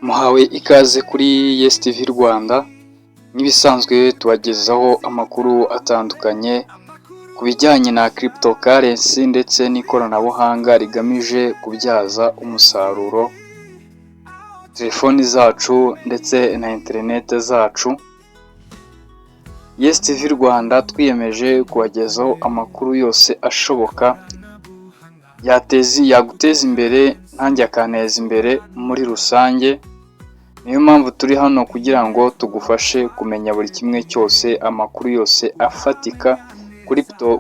Muhawe ikaze kuri Yes TV Rwanda, nk'ibisanzwe tubagezaho amakuru atandukanye ku bijyanye na cryptocurrency ndetse n'ikoranabuhanga rigamije kubyaza umusaruro telefoni zacu ndetse na internet zacu. Yes TV Rwanda twiyemeje kubagezaho amakuru yose ashoboka yaguteza imbere nanjye akanteza imbere muri rusange. Niyo mpamvu turi hano kugira ngo tugufashe kumenya buri kimwe cyose, amakuru yose afatika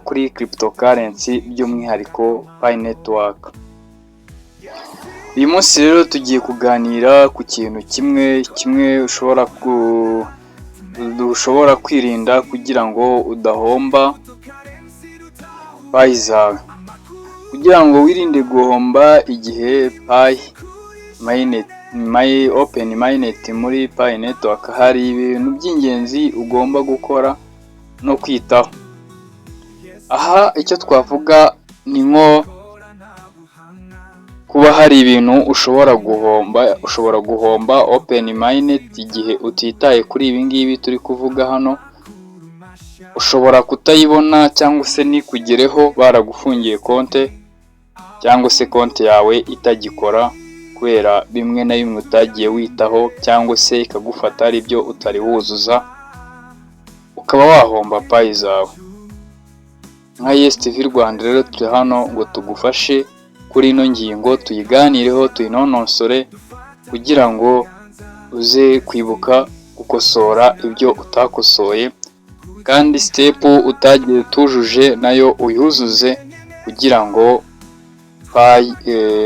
kuri cryptocurrency by'umwihariko Pi Network. Uyu munsi rero tugiye kuganira ku kintu kimwe ushobora kwirinda kugira ngo udahomba Pi zawe. Kugira ngo wirinde guhomba igihe Open Mainnet muri Pi Network, hari ibintu by'ingenzi ugomba gukora no kwitaho. Aha icyo twavuga ni nko kuba hari ibintu ushobora guhomba Open Mainnet igihe utitaye kuri ibi ngibi turi kuvuga hano. Ushobora kutayibona cyangwa se nikugereho baragufungiye konte, cyangwa se konti yawe itagikora kubera bimwe na bimwe utagiye witaho, cyangwa se ikagufata ari byo utari wuzuza, ukaba wahomba Pi zawe. Nka Yes TV Rwanda rero turi hano ngo tugufashe kuri ino ngingo, tuyiganireho, tuyinonosore kugira ngo uze kwibuka gukosora ibyo utakosoye, kandi step utagiye tujuje nayo uyuzuze kugira ngo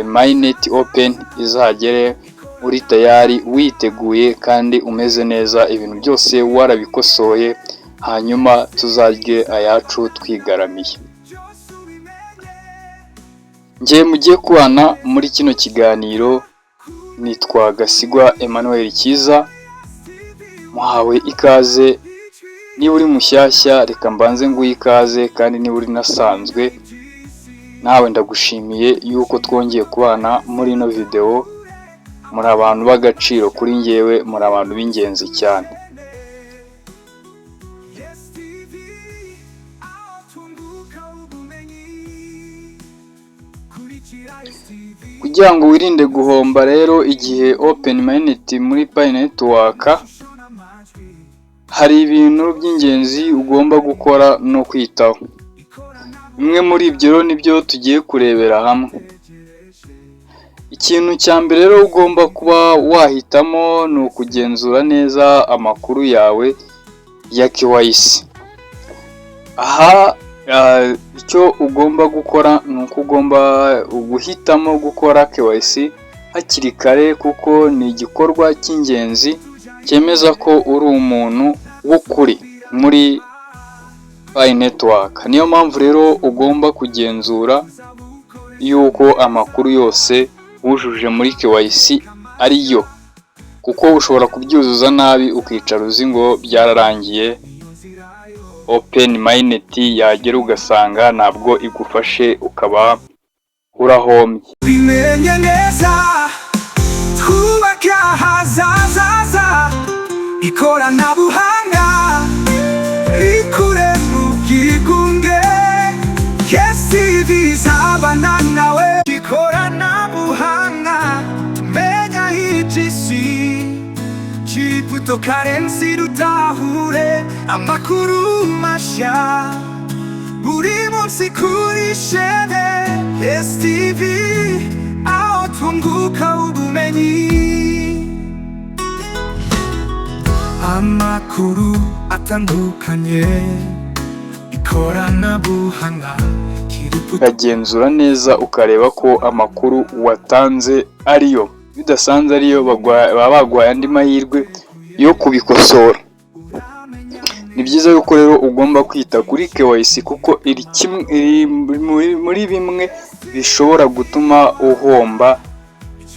Mainnet Open izagere uri tayari, witeguye kandi umeze neza, ibintu byose warabikosoye, hanyuma tuzarye ayacu twigaramiye. Njye mugiye kubana muri kino kiganiro nitwa Gasigwa Emmanuel Kiza. Muhawe ikaze. Niba uri mushyashya reka mbanze nguhe ikaze, kandi niba uri nasanzwe nawe ndagushimiye yuko twongeye kubana muri ino video. Muri abantu b'agaciro kuri njyewe, muri abantu b'ingenzi cyane. Kugira ngo wirinde guhomba rero igihe Open Mainnet muri Pi Network, hari ibintu by'ingenzi ugomba gukora no kwitaho. Bimwe muri ibyo nibyo tugiye kurebera hamwe. Ikintu cya mbere rero ugomba kuba wahitamo ni ukugenzura neza amakuru yawe ya KYC. Aha icyo ugomba gukora ni uko ugomba guhitamo gukora KYC hakiri kare, kuko ni igikorwa cy'ingenzi cyemeza ko uri umuntu w'ukuri muri Pi Network. Niyo mpamvu rero ugomba kugenzura yuko amakuru yose wujuje muri KYC ari yo, kuko ushobora kubyuzuza nabi ukicara uzi ngo byararangiye, Open Mainnet yagera ugasanga ntabwo igufashe, ukaba urahombye. Bimenye neza twubaka hazaza, ikoranabuhanga rikure mu bwigunge. Yes TV zabana nawe, ikoranabuhanga menya hitisi, cryptocurrency rutahure amakuru mashya buri munsi kuri shene Yes TV, aho tunguka ubumenyi, amakuru atandukanye, ikoranabuhanga. Uragenzura neza ukareba ko amakuru watanze ariyo. Bidasanze ariyo, baba baguhaye andi mahirwe yo kubikosora. Ni byiza yuko rero ugomba kwita kuri KYC, kuko iri muri bimwe bishobora gutuma uhomba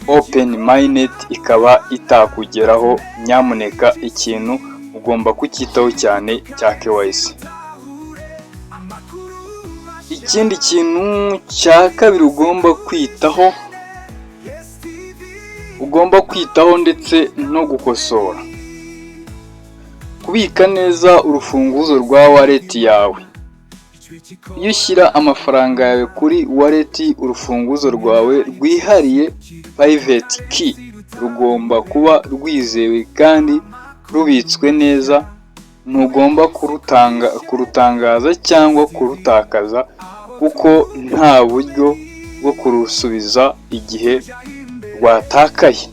Open Mainnet ikaba itakugeraho. Nyamuneka ikintu ugomba kucyitaho cyane cya KYC. Ikindi kintu cya kabiri ugomba kwitaho, ugomba kwitaho ndetse no gukosora. Kubika neza urufunguzo rwa wallet yawe. Iyo ushyira amafaranga yawe kuri wallet, urufunguzo rwawe rwihariye private key rugomba kuba rwizewe kandi rubitswe neza. Ntugomba kurutangaza cyangwa kurutakaza kuko nta buryo bwo kurusubiza igihe rwatakaye.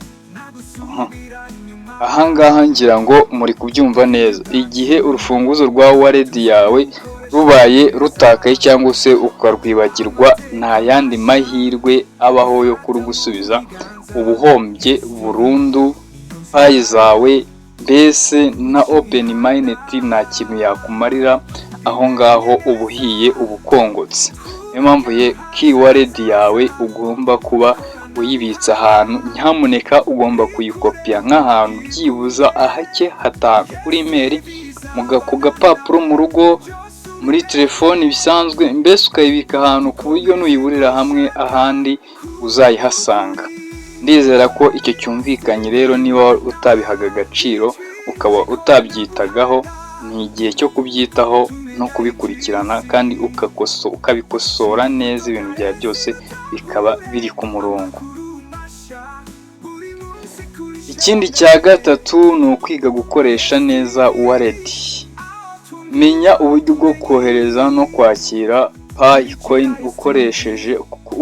Ahangaha ngira ngo muri kubyumva neza. Igihe urufunguzo rwa wallet yawe rubaye rutakaye cyangwa se ukarwibagirwa, nta yandi mahirwe abaho yo kurugusubiza. Ubuhombye burundu payi zawe, mbese na Open Mainnet nta kintu yakumarira. Aho ngaho ubuhiye ubukongotse. Niyo mpamvu key wallet yawe ugomba kuba uyibitsa ahantu. Nyamuneka ugomba kuyikopiya nk'ahantu byibuza ahake hatanu kuri email, ku gapapuro mu rugo, muri telefoni bisanzwe, mbese ukayibika ahantu ku buryo nuyiburira hamwe ahandi uzayihasanga. Ndizera ko icyo cyumvikanye rero. Niba utabihaga agaciro ukaba utabyitagaho, ni igihe cyo kubyitaho no kubikurikirana kandi ukabikosora neza, ibintu byawe byose bikaba biri ku murongo. Ikindi cya gatatu ni ukwiga gukoresha neza wallet. Menya uburyo bwo kohereza no kwakira Paycoin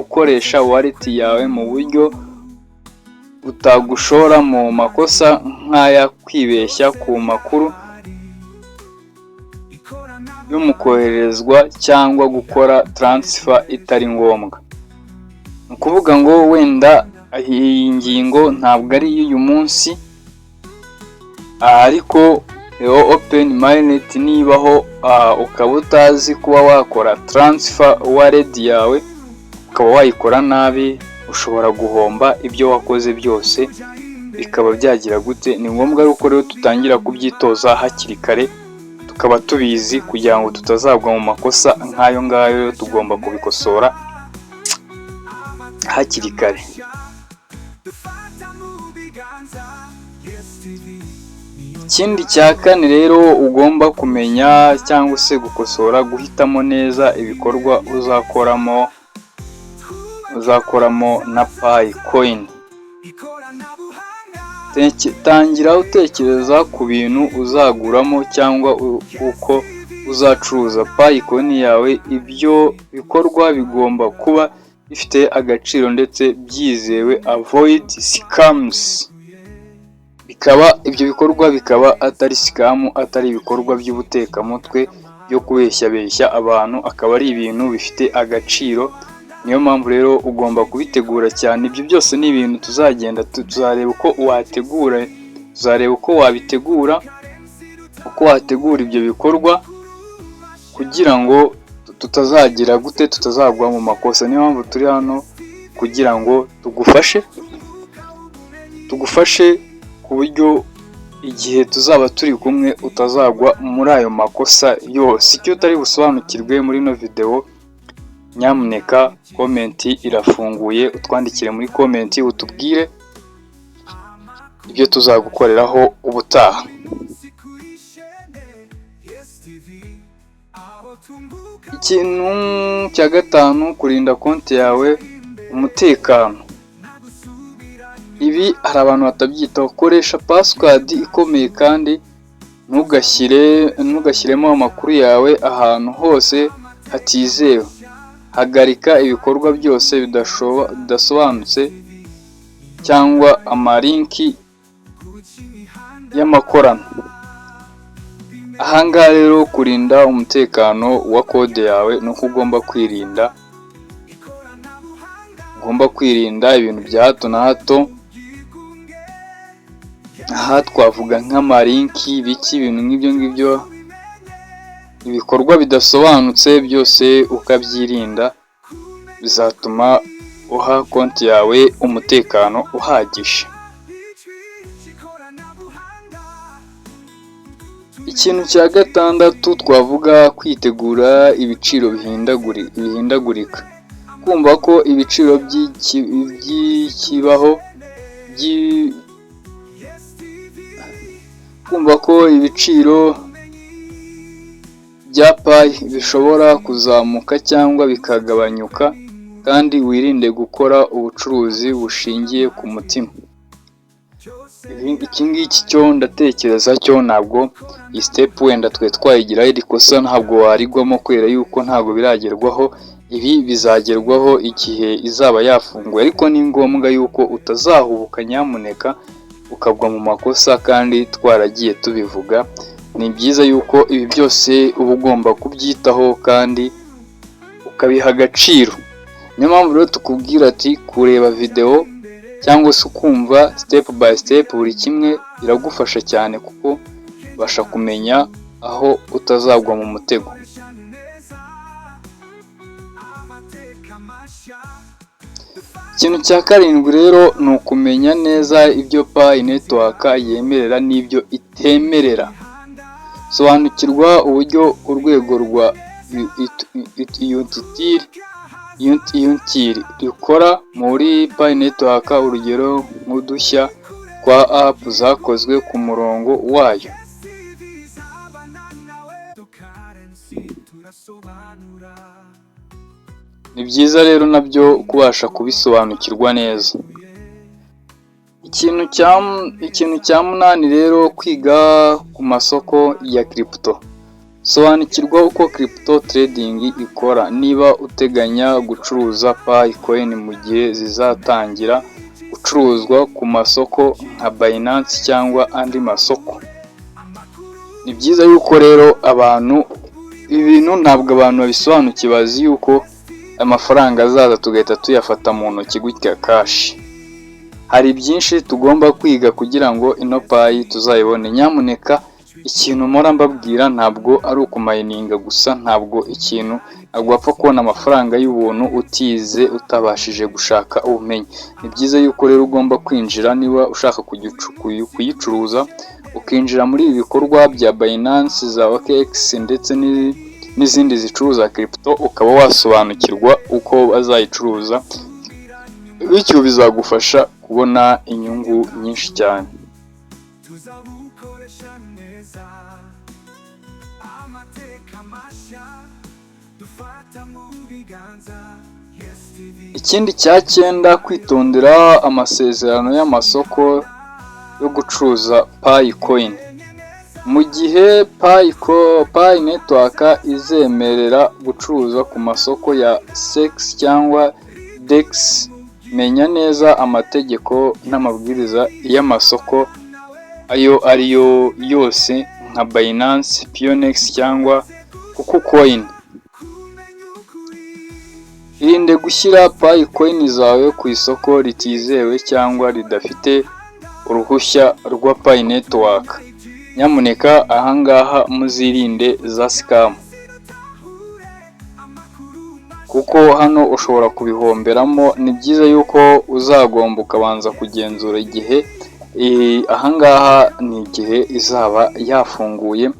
ukoresha wallet yawe mu buryo utagushora mu makosa nk'aya kwibeshya ku makuru yo mu koherezwa cyangwa gukora transfer itari ngombwa. Ni ukuvuga ngo wenda iyi ngingo ntabwo ari iy'uyu munsi, ariko Open Mainnet nibaho ukaba utazi kuba wakora transfer wallet yawe ukaba wayikora nabi, ushobora guhomba ibyo wakoze byose bikaba byagira gute. Ni ngombwa yuko rero tutangira kubyitoza hakiri kare, tukaba tubizi kugira ngo tutazagwa mu makosa nk'ayo ngayo. Tugomba kubikosora hakiri kare. Ikindi cya kane rero ugomba kumenya cyangwa se gukosora, guhitamo neza ibikorwa uzakoramo na Paycoin. Tangira utekereza ku bintu uzaguramo cyangwa uko uzacuruza Paycoin yawe. Ibyo bikorwa bigomba kuba bifite agaciro ndetse byizewe. Avoid scams. Ibyo bikorwa bikaba atari scam, atari ibikorwa by'ubutekamutwe byo kubeshya abantu, akaba ari ibintu bifite agaciro. Niyo mpamvu rero ugomba kubitegura cyane. Ibyo byose ni ibintu tuzagenda tuzareba uko wategura, tuzareba uko wabitegura, uko wategura ibyo bikorwa kugira ngo tutazagwa mu makosa. Niyo mpamvu turi hano kugira ngo tugufashe ku buryo igihe tuzaba turi kumwe utazagwa muri ayo makosa yose. Icyo utari busobanukirwe muri ino video, nyamuneka komenti irafunguye, utwandikire muri komenti utubwire ibyo tuzagukoreraho ubutaha. Ikintu cya gatanu, kurinda konti yawe umutekano. Ibi hari abantu batabyitaho. Koresha password ikomeye kandi ntugashyiremo amakuru yawe ahantu hose hatizewe. Hagarika ibikorwa byose bidasobanutse cyangwa amalinki y'amakorano. Ahangaha rero kurinda umutekano wa kode yawe nuko ugomba kwirinda ibintu bya hato na hato. Aha twavuga nk'amalinki, ibintu nk'ibyo ngibyo, ibikorwa bidasobanutse byose ukabyirinda, bizatuma uha konti yawe umutekano uhagije. Ikintu cya gatandatu twavuga, kwitegura ibiciro bihindagurika. Kumva ko ibiciro kumva ko ibiciro bya payi bishobora kuzamuka cyangwa bikagabanyuka, kandi wirinde gukora ubucuruzi bushingiye ku mutima. Iki ngiki cyo ndatekereza cyo ntabwo iyi step wenda twe twayigiraho iri kosa ntabwo warigwamo kubera yuko ntabwo biragerwaho. Ibi bizagerwaho igihe izaba yafunguye, ariko ni ngombwa yuko utazahubuka nyamuneka ukagwa mu makosa kandi twaragiye tubivuga. Ni byiza yuko ibi byose uba ugomba kubyitaho kandi ukabiha agaciro. Niyo mpamvu rero tukubwira ati kureba video cyangwa se ukumva step by step buri kimwe biragufasha cyane, kuko ubasha kumenya aho utazagwa mu mutego. Ikintu cya karindwi rero ni ukumenya neza ibyo Pi Network yemerera n'ibyo itemerera. Sobanukirwa uburyo urwego rwa UNTIL rikora muri Pi Network, urugero nk'udushya twa app zakozwe ku murongo wayo. Ni byiza rero nabyo kubasha kubisobanukirwa neza. Ikintu cya munani rero, kwiga ku masoko ya crypto. Sobanukirwa uko crypto trading ikora, niba uteganya gucuruza Pi coin mu gihe zizatangira gucuruzwa ku masoko nka Binance cyangwa andi masoko. Ni byiza yuko rero ibintu ntabwo abantu babisobanukiwe, bazi yuko amafaranga azaza tugahita tuyafata mu ntoki gutya cash. Hari byinshi tugomba kwiga kugira ngo ino Pi tuzayibone. Nyamuneka ikintu mpora mbabwira ntabwo ari ukumayininga gusa, ntabwo wapfa kubona amafaranga y'ubuntu utize, utabashije gushaka ubumenyi. Ni byiza yuko rero ugomba kwinjira, niba ushaka kuyicuruza ukinjira muri ibi bikorwa bya Binance, za OKX ndetse n'izindi zicuruza crypto, ukaba wasobanukirwa uko bazayicuruza, bityo bizagufasha kubona inyungu nyinshi cyane. Ikindi cya 9, kwitondera amasezerano y'amasoko yo gucuruza Pi coin. Mu gihe Pi Network izemerera gucuruza ku masoko ya CEX cyangwa DEX, menya neza amategeko n'amabwiriza y'amasoko ayo ariyo yose nka Binance, Pionex cyangwa KuCoin. Irinde gushyira Pi coin zawe ku isoko ritizewe cyangwa ridafite uruhushya rwa Pi Network. Nyamuneka ahangaha muzirinde za scam, kuko hano ushobora kubihomberamo. Ni byiza yuko uzagomba ukabanza kugenzura igihe ahangaha ni igihe izaba yafunguye.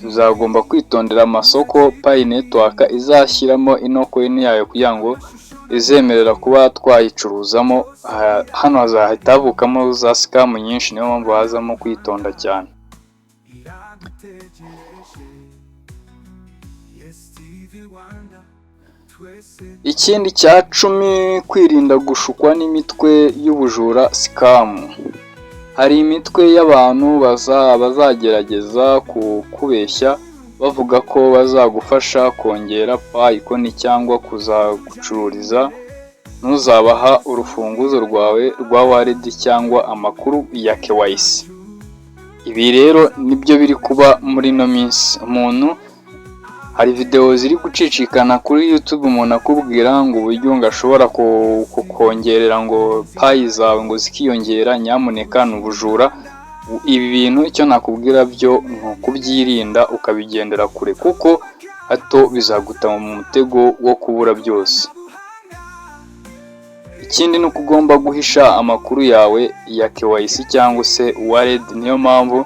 Uzagomba kwitondera amasoko Pi Network izashyiramo ino coin yayo kugira ngo izemerera kuba twayicuruzamo. Hano hazahita havukamo za scam nyinshi, niyo mpamvu hazamo kwitonda cyane. Ikindi cya 10, kwirinda gushukwa n'imitwe y'ubujura scam. Hari imitwe y'abantu bazagerageza kukubeshya bavuga ko bazagufasha kongera Pi coin cyangwa kuzagucururiza. Ntuzabaha urufunguzo rwawe rwa wallet cyangwa amakuru ya KYC. Ibi rero nibyo biri kuba muri no minsi. Hari video ziri gucicikana kuri YouTube, umuntu akubwira ngo uburyo ngashobora kukongerera ngo Pi zawe ngo zikiyongera. Nyamuneka n'ubujura. Ibi bintu icyo nakubwira byo ni ukubyirinda ukabigendera kure, kuko hato bizaguta mu mutego wo kubura byose. Ikindi ni uko ugomba guhisha amakuru yawe ya KYC cyangwa se wallet. Niyo mpamvu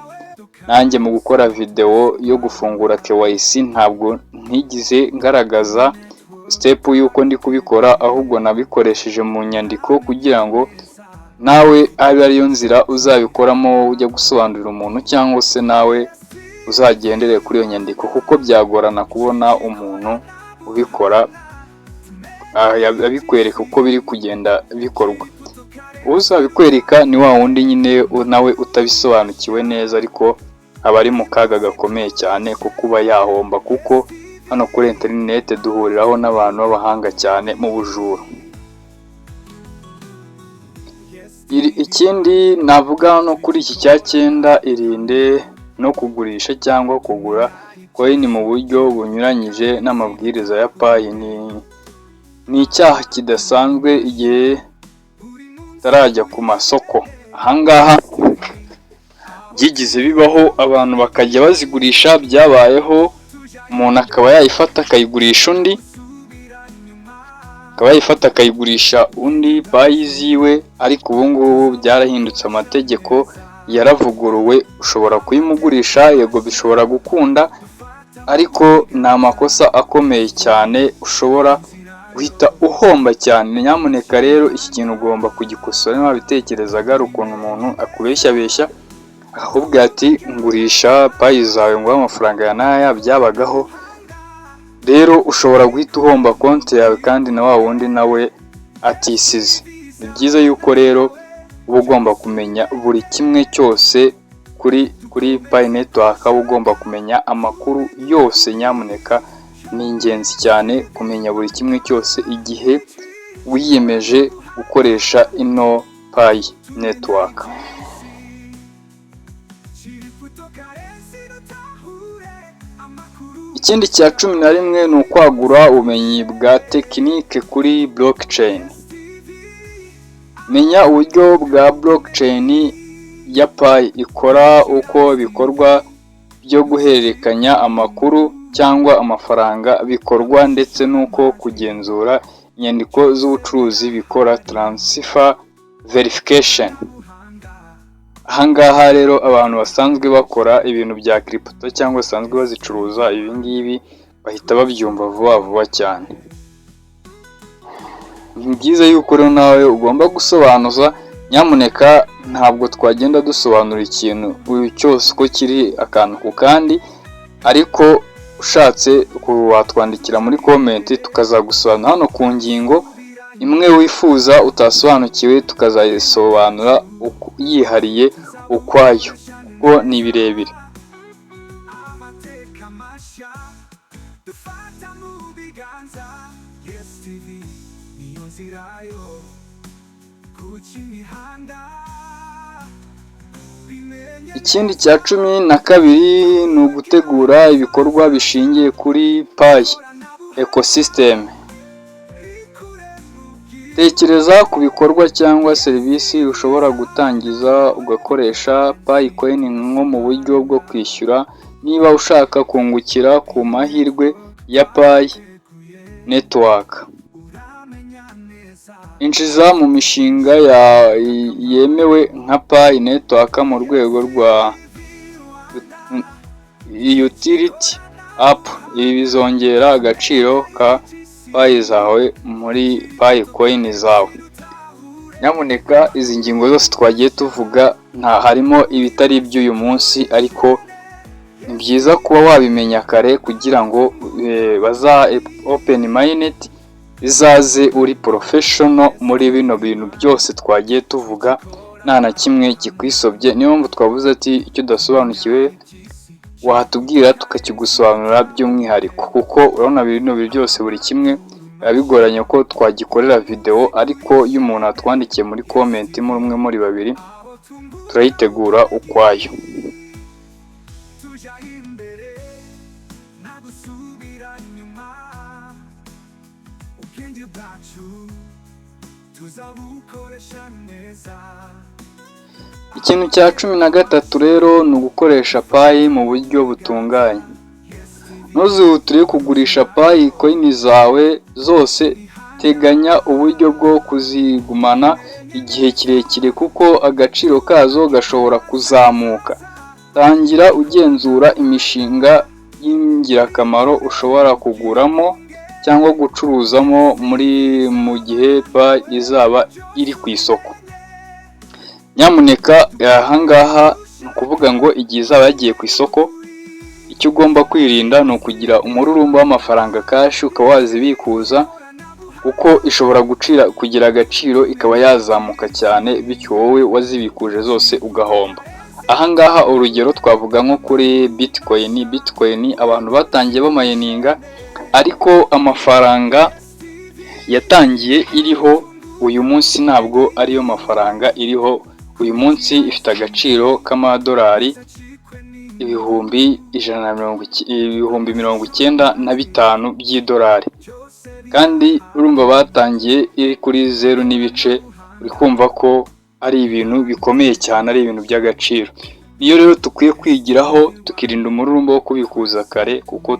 nanjye mu gukora video yo gufungura KYC ntabwo ntigize ngaragaza step yuko ndi kubikora, ahubwo nabikoresheje mu nyandiko kugira ngo nawe abe ariyo nzira uzabikoramo ujya gusobanurira umuntu, cyangwa se nawe uzagendere kuri iyo nyandiko, kuko byagorana kubona umuntu ubikora abikwereka uko biri kugenda bikorwa. Uzabikwereka ni wa wundi nyine nawe utabisobanukiwe neza, ariko aba ari mu kaga gakomeye cyane ko kuba yahomba, kuko hano kuri interineti duhuriraho n'abantu b'abahanga cyane mu bujura. Ikindi navuga hano kuri iki cya 9, irinde no kugurisha cyangwa kugura coin mu buryo bunyuranyije n'amabwiriza ya Pi. Ni icyaha kidasanzwe igihe utarajya ku masoko. Ahangaha byigize bibaho abantu bakajya bazigurisha, byabayeho umuntu akaba yayifata akayigurisha undi, Pi ziwe, ariko ubu ngubu byarahindutse, amategeko yaravuguruwe, ushobora kuyimugurisha, yego bishobora gukunda, ariko ni amakosa akomeye cyane, ushobora guhita uhomba cyane. Nyamuneka rero iki kintu ugomba kugikosora. Niba wabitekerezaga ari ukuntu umuntu akubeshyabeshya akakubwira ati ngurisha Pi zawe ngo amafaranga ya naya, byabagaho. Rero ushobora guhita uhomba konti yawe kandi na wa wundi nawe atisize. Ni byiza yuko rero uba ugomba kumenya buri kimwe cyose kuri Pi Network, uba ugomba kumenya amakuru yose. Nyamuneka ni ingenzi cyane kumenya buri kimwe cyose igihe wiyemeje gukoresha ino Pi Network. Ikindi cya 11 ni ukwagura ubumenyi bwa tekinike kuri blockchain. Menya uburyo bwa blockchain ya Pi ikora, uko bikorwa byo guhererekanya amakuru cyangwa amafaranga bikorwa, ndetse n'uko kugenzura inyandiko z'ubucuruzi bikora transfer verification. Ahangaha rero abantu basanzwe bakora ibintu bya crypto cyangwa basanzwe bazicuruza ibi ngibi bahita babyumva vuba cyane. Ni byiza yuko rero nawe ugomba gusobanuza. Nyamuneka ntabwo twagenda dusobanura ikintu cyose uko kiri akantu ku kandi, ariko ushatse watwandikira muri comment tukazagusobanura hano ku ngingo imwe wifuza utasobanukiwe, tukazayisobanura yihariye ukwayo, kuko ni birebire. Ikindi cya 12 ni ugutegura ibikorwa bishingiye kuri Pi ecosystem. Tekereza ku bikorwa cyangwa serivisi ushobora gutangiza ugakoresha Pi coin nko mu buryo bwo kwishyura niba ushaka kungukira ku mahirwe ya Pi Network. Injiza mu mishinga yemewe nka Pi Network mu rwego rwa utility app. Ibi bizongera agaciro ka Pi zawe muri Pi coin zawe. Nyamuneka izi ngingo zose twagiye tuvuga nta harimo ibitari iby'uyu munsi, ariko ni byiza kuba wabimenya kare kugira ngo baza open minded izaze uri professional muri bino bintu byose twagiye tuvuga, nta na kimwe kikwisobye. Niyo mpamvu twavuze ati icyo udasobanukiwe wahatubwira tukakigusobanura by'umwihariko, kuko urabona bino byose buri kimwe bigoranye ko twagikorera video, ariko iyo umuntu atwandikiye muri comment umwe muri babiri turayitegura ukwayo. Ikintu cya 13 rero ni ugukoresha Pi mu buryo butunganye. Ntuzihutire kugurisha Pi coin zawe zose, teganya uburyo bwo kuzigumana igihe kirekire kuko agaciro kazo gashobora kuzamuka. Tangira ugenzura imishinga y'ingirakamaro ushobora kuguramo cyangwa gucuruzamo mu gihe Pi izaba iri ku isoko. Nyamuneka ahangaha ni ukuvuga ngo igihe izaba yagiye ku isoko, icyo ugomba kwirinda ni ukugira umururumba w'amafaranga kashi ukaba wazibikuza, kuko ishobora kugira agaciro ikaba yazamuka cyane, bityo wowe wazibikuje zose ugahomba. Ahangaha urugero twavuga nko kuri bitcoin abantu batangiye bamayininga, ariko amafaranga yatangiye iriho uyu munsi ntabwo ariyo mafaranga iriho uyu munsi. Ifite agaciro k'amadolari ibihumbi 195 by'idolari, kandi urumva batangiye iri kuri 0 n'ibice. Uri kumva ko ari ibintu bikomeye cyane, ari ibintu by'agaciro. Niyo rero dukwiye kwigiraho tukirinda umururumba wo kubikuza kare, kuko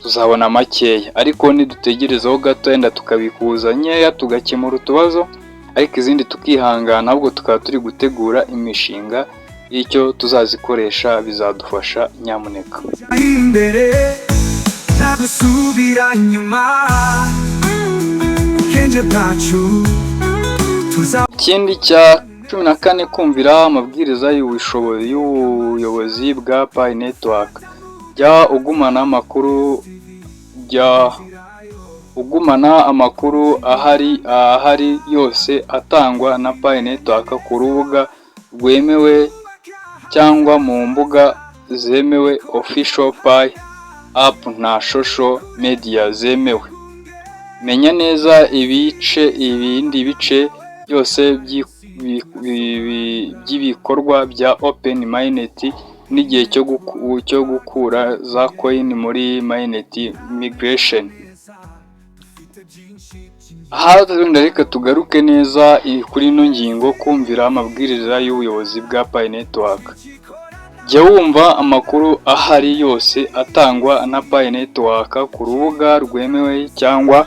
tuzabona makeya, ariko nidutegerezaho gato yenda tukabikuza nkeya tugakemura utubazo, ariko izindi tukihangana, ahubwo tukaba turi gutegura imishinga y'icyo tuzazikoresha bizadufasha. Nyamuneka imbere ntabusubira nyuma, kenje bwacu. Ikindi cya 14, kumvira amabwiriza y'ubuyobozi bwa Pi Network. Jya ugumana amakuru ahari yose atangwa na Pi Network ku rubuga rwemewe cyangwa mu mbuga zemewe, official Pi app na social media zemewe. Menya neza ibindi bice byose by'ibikorwa bya Open Mainnet n'igihe cyo gukura za coin muri Mainnet migration. Aha reka tugaruke neza kuri ino ngingo, kumvira amabwiriza y'ubuyobozi bwa Pi Network. Jya wumva amakuru ahari yose atangwa na Pi Network ku rubuga rwemewe cyangwa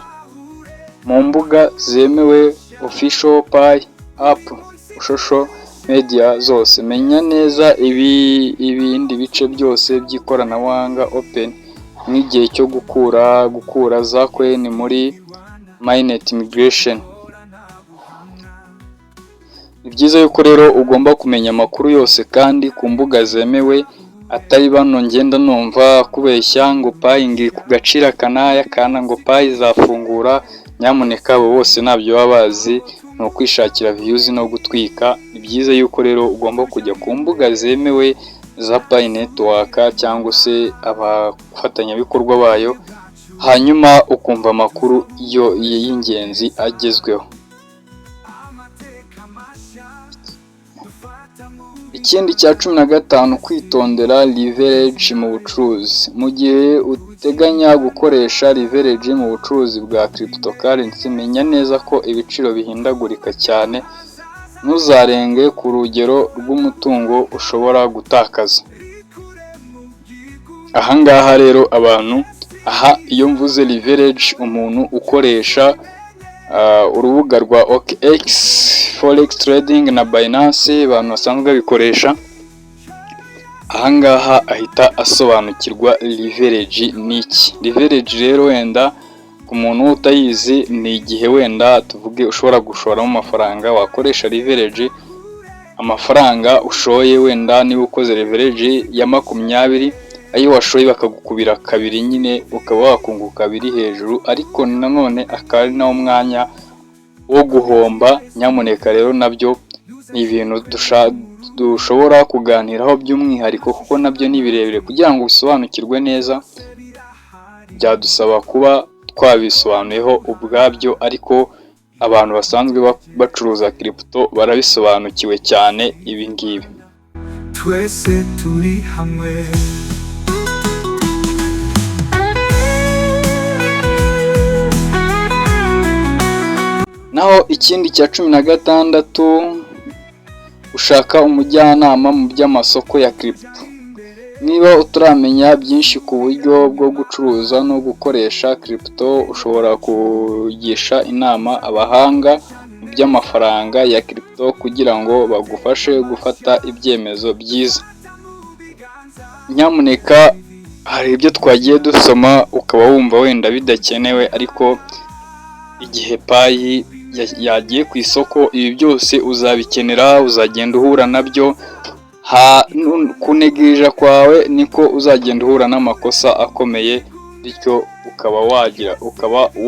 mu mbuga zemewe, official Pi app, social media zose. Menya neza ibindi bice byose by'ikoranabuhanga open nk'igihe cyo gukura za coin muri Mainnet migration. Ni byiza yuko rero ugomba kumenya amakuru yose kandi ku mbuga zemewe, atari bano ngenda numva kubeshya ngo Pi ngi ku gaciro kanaya kana ngo Pi zafungura. Nyamuneka abo bose ntabyo baba bazi, ni ukwishakira views no gutwika. Ni byiza yuko rero ugomba kujya ku mbuga zemewe za Pi Network cyangwa se abafatanyabikorwa bayo, hanyuma ukumva amakuru y'ingenzi agezweho. Ikindi cya 15, kwitondera leverage mu bucuruzi. Mu gihe uteganya gukoresha leverage mu bucuruzi bwa cryptocurrency, menya neza ko ibiciro bihindagurika cyane. Ntuzarenge ku rugero rw'umutungo ushobora gutakaza. Ahangaha rero iyo mvuze leverage, umuntu ukoresha urubuga rwa OKX, Forex Trading na Binance, abantu basanzwe babikoresha, ahangaha ahita asobanukirwa leverage n'iki. Leverage rero wenda ku muntu utayizi, ni igihe wenda tuvuge ushobora gushoramo amafaranga, wakoresha leverage. Amafaranga ushoye wenda niba ukoze leverage ya 20, ayo washoye bakagukubira kabiri, nyine ukaba wakunguka kabiri hejuru, ariko nanone akaba ari nawo mwanya wo guhomba. Nyamuneka rero nabyo ni ibintu dushobora kuganiraho by'umwihariko, kuko nabyo ni birebire. Kugira ngo bisobanukirwe neza byadusaba kuba twabisobanuyeho ubwabyo, ariko abantu basanzwe bacuruza crypto barabisobanukiwe cyane ibi ngibi. Twese turi hamwe. Naho ikindi cya 16, ushaka umujyanama mu by'amasoko ya crypto. Niba utaramenya byinshi ku buryo bwo gucuruza no gukoresha crypto, ushobora kugisha inama abahanga mu by'amafaranga ya crypto kugira ngo bagufashe gufata ibyemezo byiza. Nyamuneka hari ibyo twagiye dusoma ukaba wumva wenda bidakenewe, ariko igihe Pi yagiye ku isoko, ibi byose uzabikenera, uzagenda uhura nabyo. Kunegirija kwawe niko uzagenda uhura n'amakosa akomeye, bityo ukaba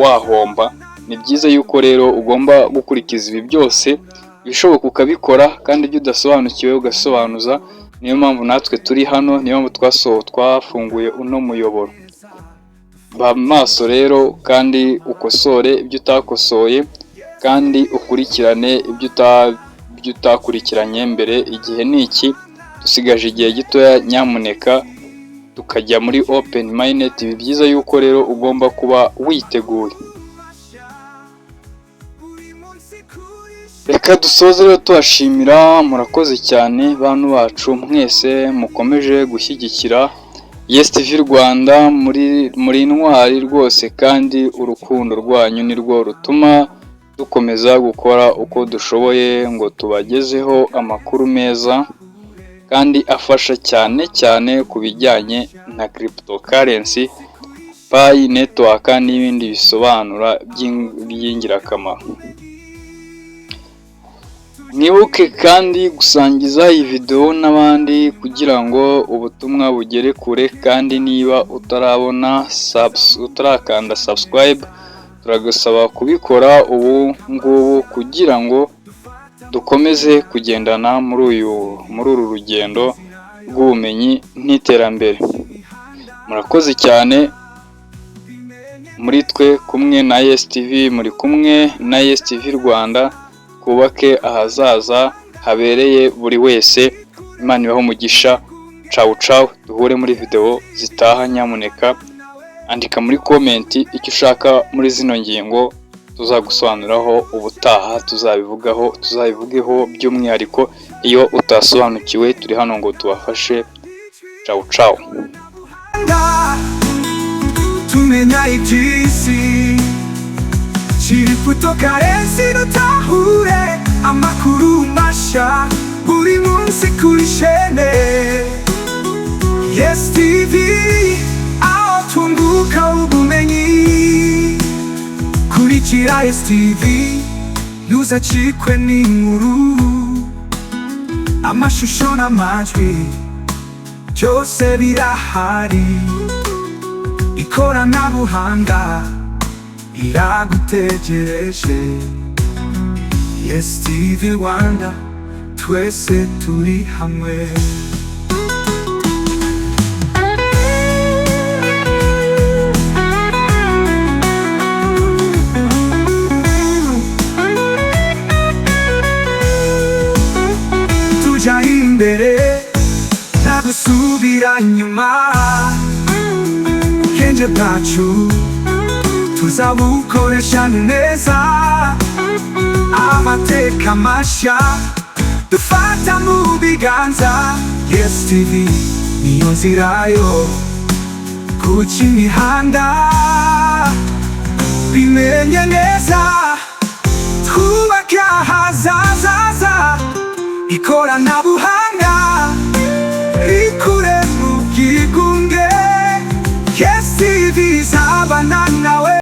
wahomba. Ni byiza yuko rero ugomba gukurikiza ibi byose, ibishoboka ukabikora, kandi ibyo udasobanukiwe ugasobanuza. Niyo mpamvu natwe turi hano, niyo mpamvu twafunguye uno muyoboro. Ba maso rero kandi ukosore ibyo utakosoye, kandi ukurikirane ibyo utakurikiranye mbere. Igihe ni iki, dusigaje igihe gitoya, nyamuneka tukajya muri open minded. Ibi byiza yuko rero ugomba kuba witeguye. Reka dusoze rero tubashimira, murakoze cyane bantu bacu mwese mukomeje gushyigikira Yes TV Rwanda, muri intwari rwose, kandi urukundo rwanyu ni rwo rutuma dukomeza gukora uko dushoboye ngo tubagezeho amakuru meza kandi afasha cyane cyane ku bijyanye na cryptocurrency, Pi network n'ibindi bisobanura by'ingirakamaro. Mwibuke kandi gusangiza iyi video n'abandi kugira ngo ubutumwa bugere kure, kandi niba utarakanda subscribe, turagusaba kubikora ubu ngubu kugira ngo dukomeze kugendana muri uru rugendo rw'ubumenyi n'iterambere. Murakoze cyane. Muri twe kumwe na Yes TV, muri kumwe na Yes TV Rwanda, twubake ahazaza habereye buri wese. Imana ibahe umugisha. Ciao, duhure muri video zitaha. Nyamuneka andika muri comment icyo ushaka muri zino ngingo, tuzagusobanuraho ubutaha, tuzabivugeho by'umwihariko. Iyo utasobanukiwe, turi hano ngo tubafashe. Ciao. Tumenya iby'isi, cryptocurrency dutahure amakuru mashya buri munsi kuri chaine Yes TV, aho tunguka ubumenyi. Kurikira Yes TV, ntuzacikwe n'inkuru, amashusho n'amajwi byose birahari. Ikoranabuhanga iragutegereje. Yes TV Rwanda, twese turi hamwe. Tujya imbere nta gusubira nyuma, ubwenge bwacu tuzabukoresha neza. Amateka mashya dufata mu biganza. Yes TV niyo nzira yo guca imihanda. Bimenye neza, twubake ahazaza. Ikoranabuhanga